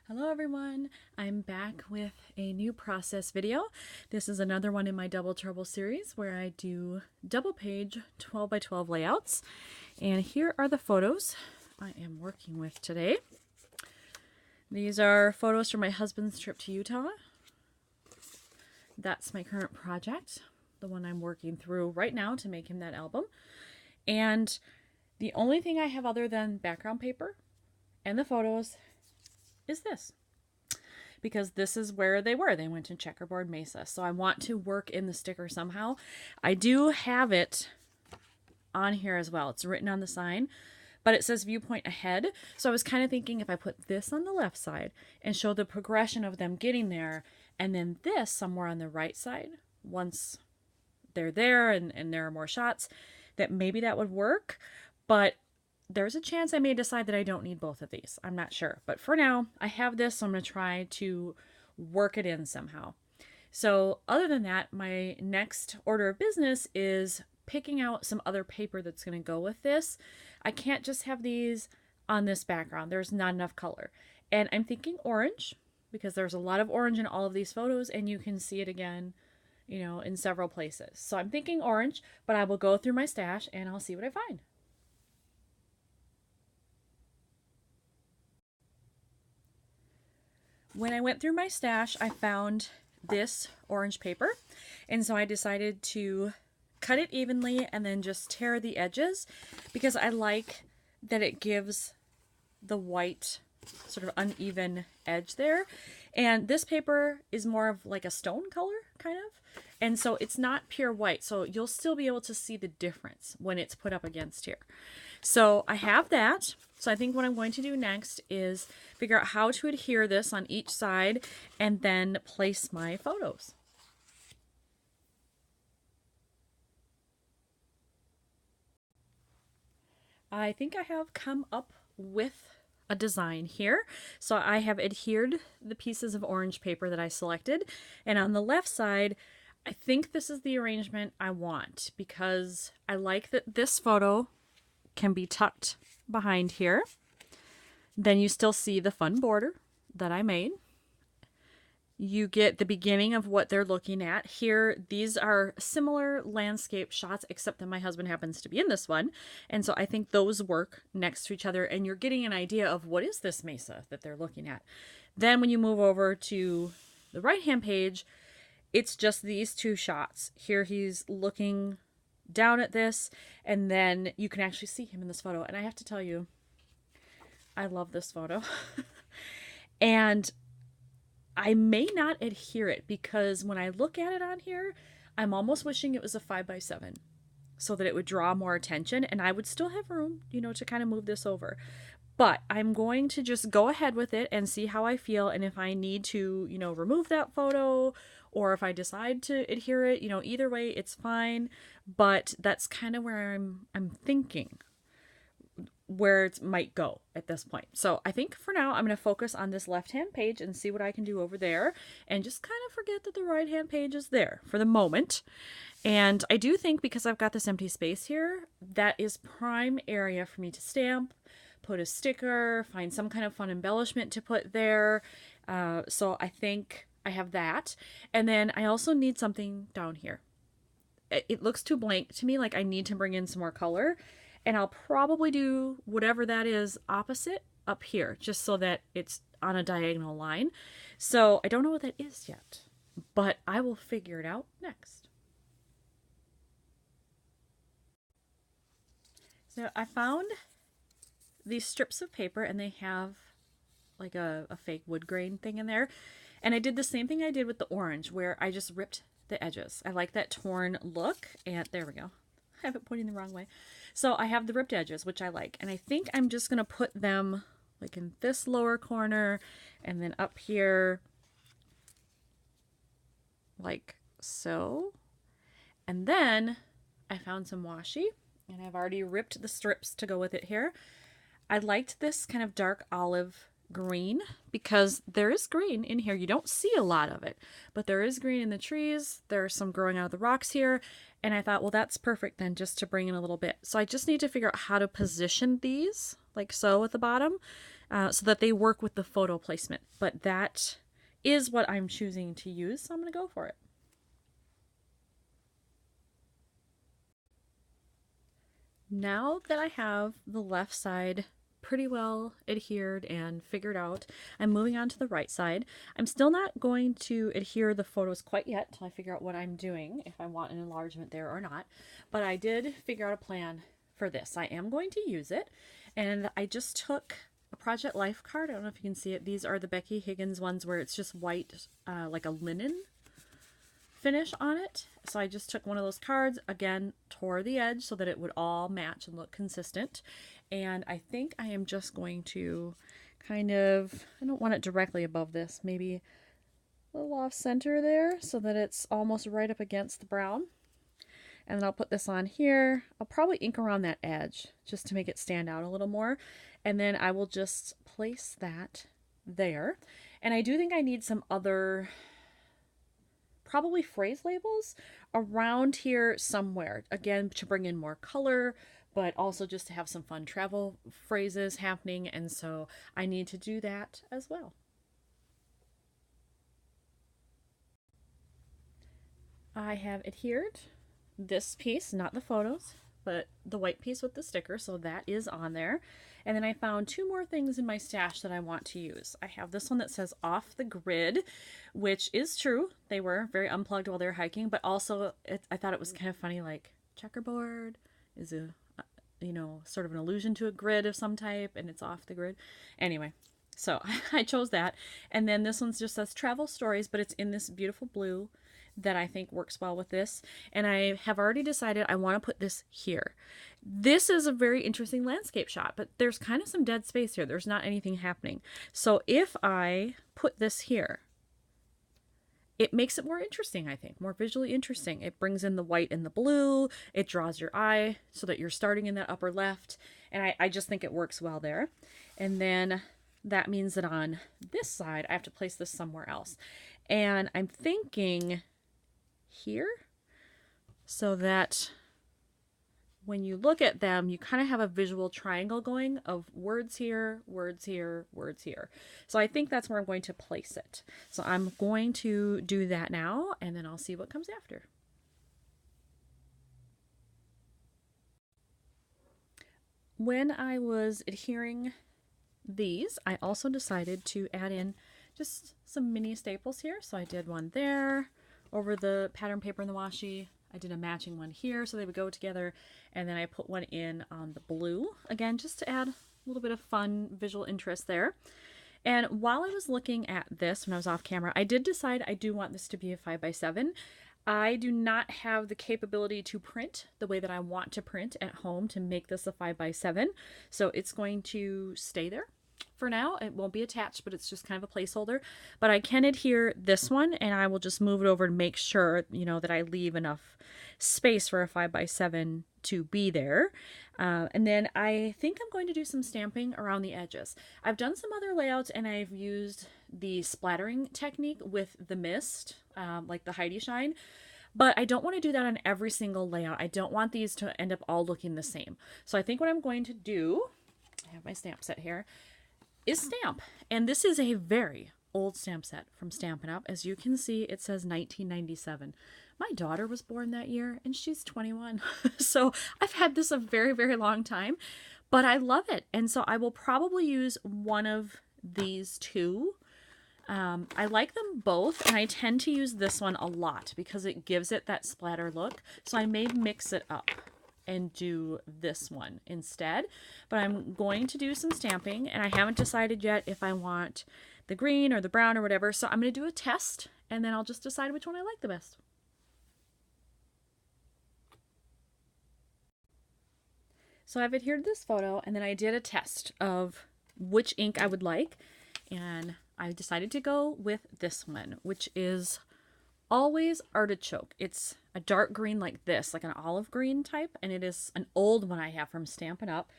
Hello everyone, I'm back with a new process video. This is another one in my Double Trouble series where I do double page 12 by 12 layouts. And here are the photos I am working with today. These are photos from my husband's trip to Utah. That's my current project, the one I'm working through right now to make him that album. And the only thing I have other than background paper and the photos is this, because this is where they were. They went to Checkerboard Mesa. So I want to work in the sticker somehow. I do have it on here as well. It's written on the sign, but it says viewpoint ahead. So I was kind of thinking if I put this on the left side and show the progression of them getting there, and then this somewhere on the right side, once they're there and there are more shots, that maybe that would work. But there's a chance I may decide that I don't need both of these. I'm not sure. But for now, I have this, so I'm going to try to work it in somehow. So other than that, my next order of business is picking out some other paper that's going to go with this. I can't just have these on this background. There's not enough color. And I'm thinking orange, because there's a lot of orange in all of these photos, and you can see it again, in several places. So I'm thinking orange, but I will go through my stash and I'll see what I find. When I went through my stash, I found this orange paper, and so I decided to cut it evenly and then just tear the edges, because I like that it gives the white sort of uneven edge there. And this paper is more of like a stone color, kind of, and so it's not pure white, so you'll still be able to see the difference when it's put up against here. So I have that. So I think what I'm going to do next is figure out how to adhere this on each side and then place my photos. I think I have come up with a design here. So I have adhered the pieces of orange paper that I selected, and on the left side, I think this is the arrangement I want, because I like that this photo can be tucked behind here. Then you still see the fun border that I made. You get the beginning of what they're looking at. Here, these are similar landscape shots, except that my husband happens to be in this one. And so I think those work next to each other, and you're getting an idea of what is this mesa that they're looking at. Then when you move over to the right-hand page, it's just these two shots. Here he's looking down at this, and then you can actually see him in this photo. And I have to tell you, I love this photo. And I may not adhere it, because when I look at it on here, I'm almost wishing it was a 5x7 so that it would draw more attention and I would still have room, to kind of move this over. But I'm going to just go ahead with it and see how I feel, and if I need to, remove that photo, or if I decide to adhere it, either way, it's fine. But that's kind of where I'm thinking where it might go at this point. So I think for now I'm going to focus on this left-hand page and see what I can do over there, and just kind of forget that the right-hand page is there for the moment. And I do think, because I've got this empty space here, that is prime area for me to stamp, put a sticker, find some kind of fun embellishment to put there. So I think I have that. And then I also need something down here. It looks too blank to me, like I need to bring in some more color. And I'll probably do whatever that is opposite up here, just so that it's on a diagonal line. So I don't know what that is yet, but I will figure it out next. So I found these strips of paper, and they have like a fake wood grain thing in there. And I did the same thing I did with the orange, where I just ripped the edges. I like that torn look, and there we go. I have it pointing the wrong way. So I have the ripped edges, which I like. And I think I'm just going to put them like in this lower corner, and then up here, like so. And then I found some washi, and I've already ripped the strips to go with it here. I liked this kind of dark olive green, because there is green in here. You don't see a lot of it, but there is green in the trees. There's some growing out of the rocks here. And I thought, well, that's perfect then, just to bring in a little bit. So I just need to figure out how to position these, like so at the bottom. so that they work with the photo placement. But that is what I'm choosing to use, so I'm going to go for it. Now that I have the left side pretty well adhered and figured out, I'm moving on to the right side. I'm still not going to adhere the photos quite yet until I figure out what I'm doing, if I want an enlargement there or not. But I did figure out a plan for this. I am going to use it, and I just took a Project Life card. I don't know if you can see it. These are the Becky Higgins ones where it's just white, like a linen finish on it. So I just took one of those cards, again, tore the edge so that it would all match and look consistent. And I think I am just going to kind of, I don't want it directly above this, maybe a little off center there so that it's almost right up against the brown. And then I'll put this on here. I'll probably ink around that edge just to make it stand out a little more. And then I will just place that there. And I do think I need some other, probably phrase labels around here somewhere. Again, to bring in more color, but also just to have some fun travel phrases happening. And so I need to do that as well. I have adhered this piece, not the photos, but the white piece with the sticker, so that is on there. And then I found two more things in my stash that I want to use. I have this one that says off the grid, which is true. They were very unplugged while they were hiking, but also I thought it was kind of funny, like checkerboard is a, you know, sort of an allusion to a grid of some type, and it's off the grid. Anyway, so I chose that. And then this one just says travel stories, but it's in this beautiful blue that I think works well with this. And I have already decided I want to put this here. This is a very interesting landscape shot, but there's kind of some dead space here. There's not anything happening. So if I put this here, it makes it more interesting, I think, more visually interesting. It brings in the white and the blue. It draws your eye so that you're starting in that upper left. And I just think it works well there. And then that means that on this side, I have to place this somewhere else. And I'm thinking here so that when you look at them, you kind of have a visual triangle going of words here, words here, words here. So I think that's where I'm going to place it. So I'm going to do that now, and then I'll see what comes after. When I was adhering these, I also decided to add in just some mini staples here. So I did one there over the pattern paper in the washi. I did a matching one here so they would go together, and then I put one in on the blue, again, just to add a little bit of fun visual interest there. And while I was looking at this when I was off camera, I did decide I do want this to be a 5x7. I do not have the capability to print the way that I want to print at home to make this a 5x7, so it's going to stay there for now. It won't be attached, but it's just kind of a placeholder. But I can adhere this one, and I will just move it over to make sure, you know, that I leave enough space for a 5x7 to be there. And then I think I'm going to do some stamping around the edges. I've done some other layouts, and I've used the splattering technique with the mist, like the Heidi Shine. But I don't want to do that on every single layout. I don't want these to end up all looking the same. So I think what I'm going to do, I have my stamp set here, is stamp. And this is a very old stamp set from Stampin' Up. As you can see, it says 1997. My daughter was born that year, and she's 21. So I've had this a very, very long time, but I love it. And so I will probably use one of these two. I like them both, and I tend to use this one a lot because it gives it that splatter look. So I may mix it up and do this one instead, but I'm going to do some stamping, and I haven't decided yet if I want the green or the brown or whatever. So I'm going to do a test, and then I'll just decide which one I like the best. So I've adhered to this photo, and then I did a test of which ink I would like, and I decided to go with this one, which is Always Artichoke. It's a dark green like this, like an olive green type, and it is an old one I have from Stampin' Up.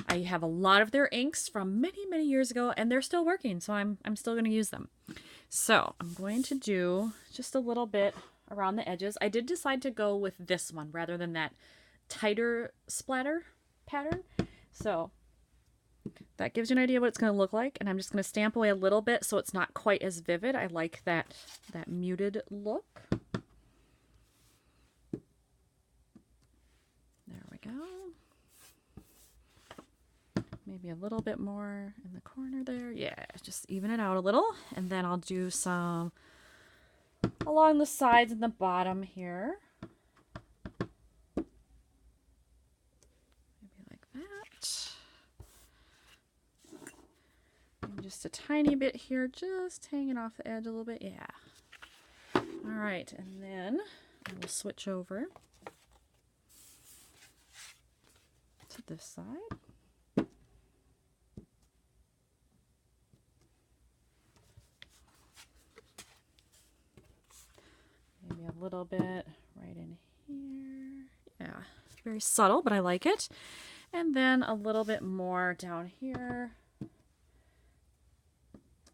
I have a lot of their inks from many, many years ago, and they're still working, so I'm still going to use them. So I'm going to do just a little bit around the edges. I did decide to go with this one rather than that tighter splatter pattern. So That gives you an idea what it's going to look like, and I'm just going to stamp away a little bit so it's not quite as vivid. I like that muted look. There we go. Maybe a little bit more in the corner there. Yeah, just even it out a little, and then I'll do some along the sides and the bottom here. Maybe like that. And just a tiny bit here, just hanging off the edge a little bit. Yeah. All right, and then I will switch over to this side. Maybe a little bit right in here. Yeah, very subtle, but I like it. And then a little bit more down here. In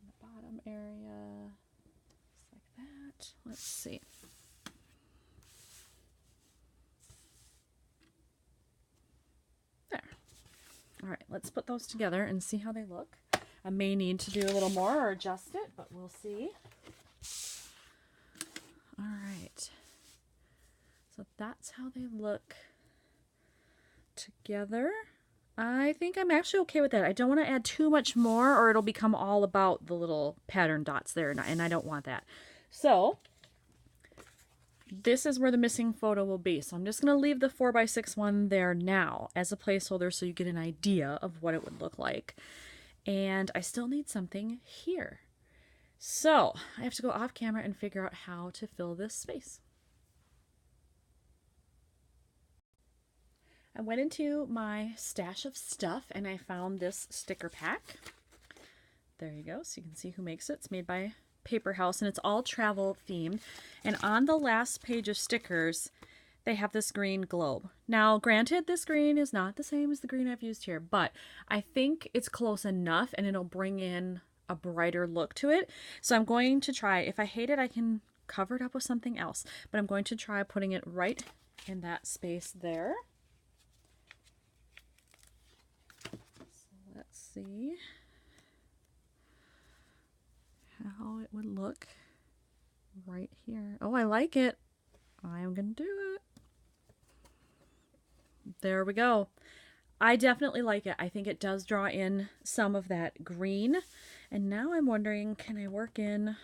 the bottom area. Just like that. Let's see. There. All right, let's put those together and see how they look. I may need to do a little more or adjust it, but we'll see. All right, so that's how they look together. I think I'm actually okay with that. I don't want to add too much more or it'll become all about the little pattern dots there, and I don't want that. So this is where the missing photo will be. So I'm just going to leave the 4x6 one there now as a placeholder so you get an idea of what it would look like. And I still need something here. So I have to go off camera and figure out how to fill this space. I went into my stash of stuff and I found this sticker pack. There you go. So you can see who makes it. It's made by Paper House and it's all travel themed. And on the last page of stickers, they have this green globe. Now, granted, this green is not the same as the green I've used here, but I think it's close enough and it'll bring in a brighter look to it. So I'm going to try, if I hate it, I can cover it up with something else, but I'm going to try putting it right in that space there. So let's see how it would look right here. Oh, I like it. I am going to do it. There we go. I definitely like it. I think it does draw in some of that green. And now I'm wondering, can I work in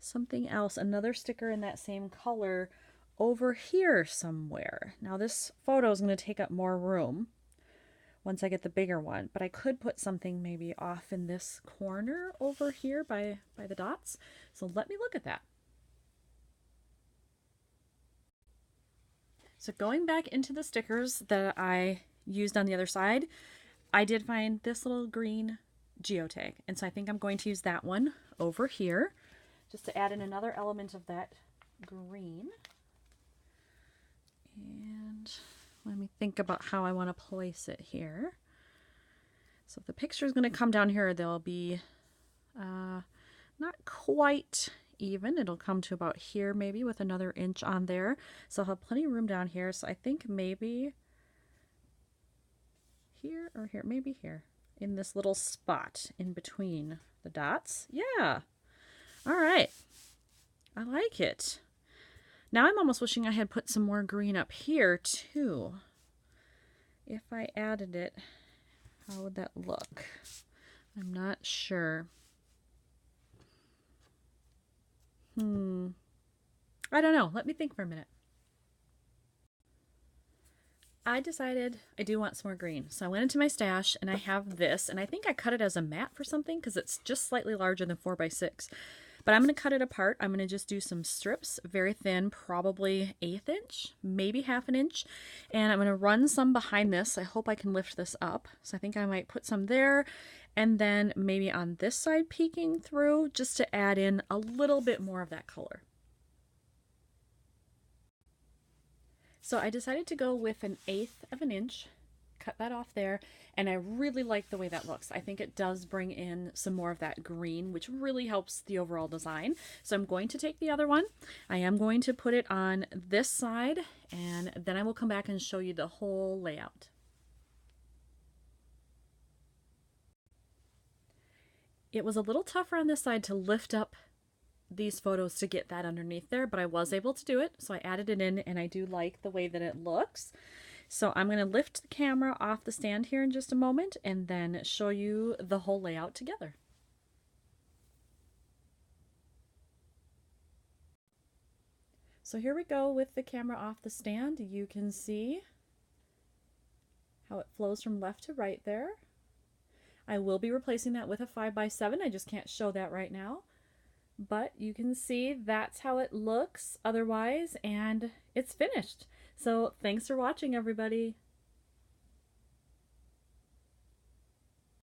something else, another sticker in that same color over here somewhere? Now this photo is going to take up more room once I get the bigger one, but I could put something maybe off in this corner over here by the dots. So let me look at that. So going back into the stickers that I used on the other side, I did find this little green geotag, and so I think I'm going to use that one over here just to add in another element of that green. And let me think about how I want to place it here. So if the picture is going to come down here, there'll be not quite even. It'll come to about here maybe with another inch on there. So I'll have plenty of room down here. So I think maybe here or here, maybe here in this little spot in between the dots. Yeah. All right. I like it. Now I'm almost wishing I had put some more green up here too. If I added it, how would that look? I'm not sure. I don't know. Let me think for a minute. I decided I do want some more green. So I went into my stash and I have this, and I think I cut it as a mat for something because it's just slightly larger than 4x6. But I'm going to cut it apart. I'm going to just do some strips, very thin, probably 1/8 inch, maybe 1/2 inch. And I'm going to run some behind this. I hope I can lift this up. So I think I might put some there and then maybe on this side peeking through just to add in a little bit more of that color. So I decided to go with 1/8 of an inch, cut that off there, and I really like the way that looks. I think it does bring in some more of that green, which really helps the overall design. So I'm going to take the other one. I am going to put it on this side, and then I will come back and show you the whole layout. It was a little tougher on this side to lift up these photos to get that underneath there, but I was able to do it. So I added it in, and I do like the way that it looks. So I'm going to lift the camera off the stand here in just a moment and then show you the whole layout together. So here we go with the camera off the stand. You can see how it flows from left to right there. I will be replacing that with a 5x7. I just can't show that right now. But you can see that's how it looks otherwise, and it's finished. So thanks for watching, everybody.